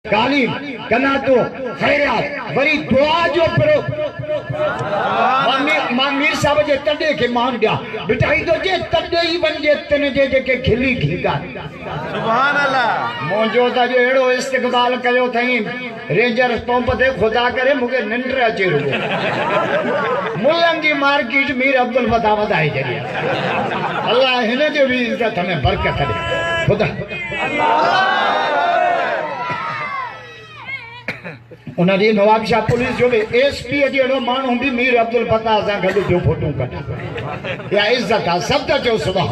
गाली कना तो खैरात वरी दुआ जो करो मां मीर साहब जे तडे के मान दिया बिठाई तो जे तडे ही बन जे तने जे के खिली खीगा सुभान अल्लाह मोजो ता जो एड़ो इस्तकबाल कयो थई रेंजर पंप ते खुदा करे मुके निंद्र अचे रुगो मुल्लन जी मार्केट मीर अब्दुल फता वधाई जरी अल्लाह हिन जो भी इज्जत हमें बरकत दे खुदा उन्हें नवाब शाह पुलिस जो भी एसपी जो मानू भी मीर अब्दुल फता से गड जो फोटो कटा या इज्जत आ सब तो सुबह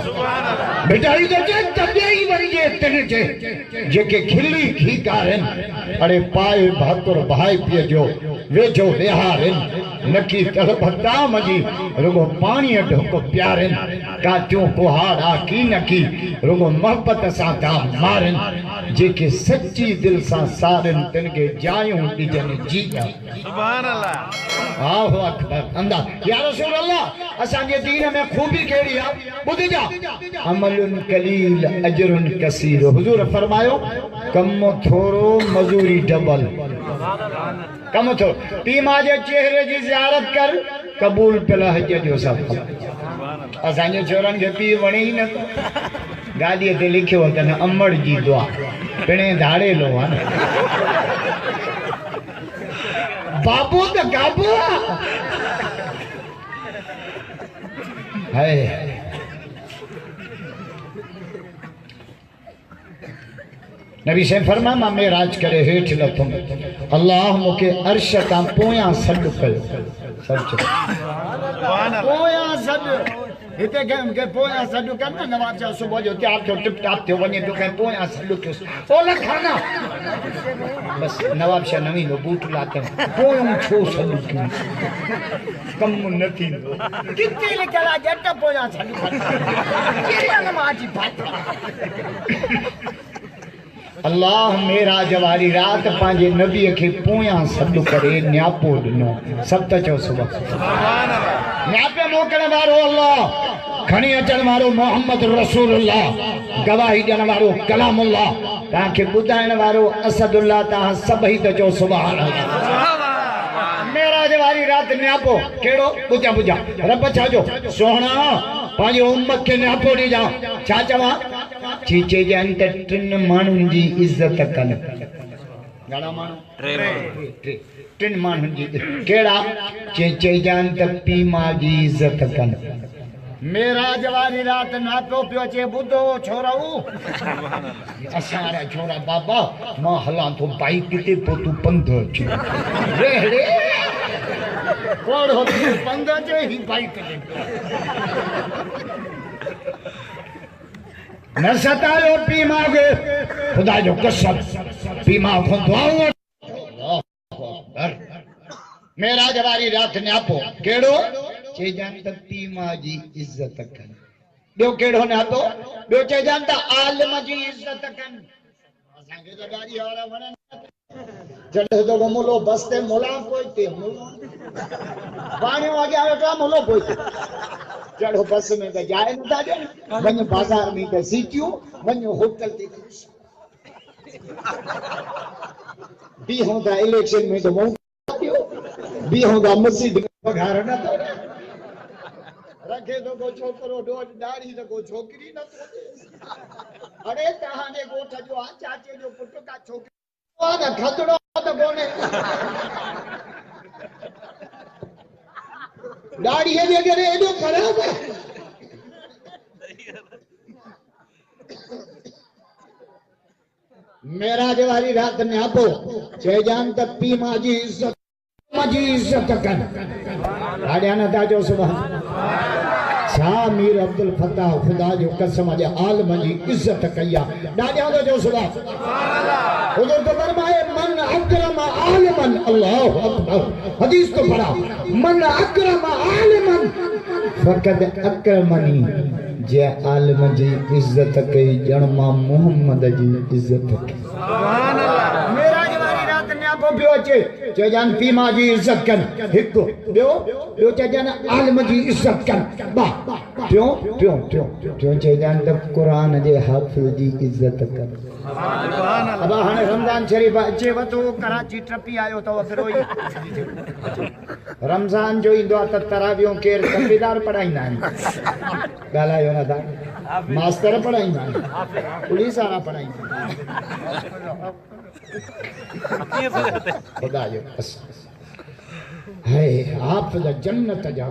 बेटा तो जे तबे ही वरी जे तने जे के खिली खीकारन अरे पाए भाकुर भाई पिए जो वेझो विहारन नकी तड़पता मजी रुगो पानी ढोको प्यारन काटियो कुहाड़ा की नकी रुगो मोहब्बत सा ता मारन जेके सच्ची दिल सा सारन तिनके जायूं दिजन जी सुभान अल्लाह आहो अकबर अंदा या रसूल अल्लाह असा जे दीन में खूबी केड़ी आ बुध जा अमलुन कलील अजरुन कसीर हुजूर फरमायो कम थोरो मजूरी डबल कम थो पीमा जे चेहरे की ज़ियारत कर कबूल पिला हज जो सब असा जे छोरन के पी वणी न गाड़ी ते लिखियो तने अमड़ जी दुआ पिणे धाड़े लो आ बाबू तो गाबू है नबी से फरमा मां मेराज करे हेठ लथुम अल्लाह मुके अर्श का पोया सड कर सब पोया सड हिते के पोया सड कर न नवाब शाह सुबह जो त्यार थियो टिप टाप थियो वने तो के पोया सड थियो ओ लखाना बस नवाब शाह नवी नो बूट लाते पोया छो सड क्यों कम नथी कितने निकला जट पोया सड कर केरिया नमाजी बात अल्लाह मेरा जवारी रात पांजे नबी के पोया सद करे न्यापो दिनो सब त चो सुबह सुभान अल्लाह न्यापे मोकण वारो अल्लाह खणी अचण वारो मोहम्मद रसूलुल्लाह गवाही ॾियण वारो कलामुल्लाह ताके बुधाइण वारो असदुल्लाह ता सब ही त चो सुभान अल्लाह मेरा जवारी रात न्यापो केड़ो बुझा बुझा रब छाजो सोहणा पांजे उम्मत के न्यापो दी जा छा चवा चीचे जे अंत टिन मानुन जी इज्जत कन गाड़ा मानु टिन मानुन जी केड़ा चीचे जे अंत पीमा जी इज्जत कन मेरा जवानी रात ना तो पियो चे बुधो छोराऊ असारा छोरा बाबा मां हला तो बाइक ते पो तू पंध च रेड़े कोड़ हो तू पंध च ही बाइक ते न सतायो पीमा के खुदा जो कसम पीमा को दुआओ मेरा जवारी रात न्यापो केड़ो चे जान त पीमा जी इज्जत कन बयो केड़ो न्यापो बयो चे जान त आलम जी इज्जत कन असा के जवारी वाला वणन जड़े तो मुलो बसते मुला पोइते पानी वागे आवे तो मुलो पोइते जड़ो बस में तो जाए न ता दे वने बाजार में तो सीटियो वने होटल ते बी होगा इलेक्शन में तो वो बी होगा मस्जिद पगार न तो रखे तो को छोकरो डोज दाढ़ी तो को छोकरी न तो अरे तहाने गोठ जो आ चाचे जो पुट का छोकरी आ खतड़ो तो कोने दाढ़ी है अगर एडो खराब है मेरा जवारी रात ने आपो चे जान त पीमा जी इज्जत कन राडिया न ताजो सुभान शाह मीर अब्दुल फता खुदा जो कसम जे आलम जी इज्जत कया डाडिया जो सुभान सुभान अल्लाह हुजूर तो फरमाए मन अकरम आलिमन अल्लाहु अकबर हदीस तो पढ़ा मन अकरम आलिमन फकद अकरमनी जे आलम जी इज्जत कई जन्मा मोहम्मद जी इज्जत की सुभान अल्लाह मेरा जवारी रात ने को पियो अचे चइजान पीमा जी इज्जत कन हिक ॿियो चइजान आलिम जी इज्जत कन टियों चइजान त क़ुरान जे हाफ़िज़ जी इज्जत कन अब हाणे रमज़ान शरीफ़ अचे तो कराची टपी आयो तो फिरो रमज़ान जो ईंदो त तरावियों केर तंबीदार पढ़ाईंदा आहिनि ॻाल्हायो न था मास्टर पढ़ाईंदा आहिनि पुलिस वारा पढ़ाईंदा खुदा जो है हाफ़िज़ जन्नत जा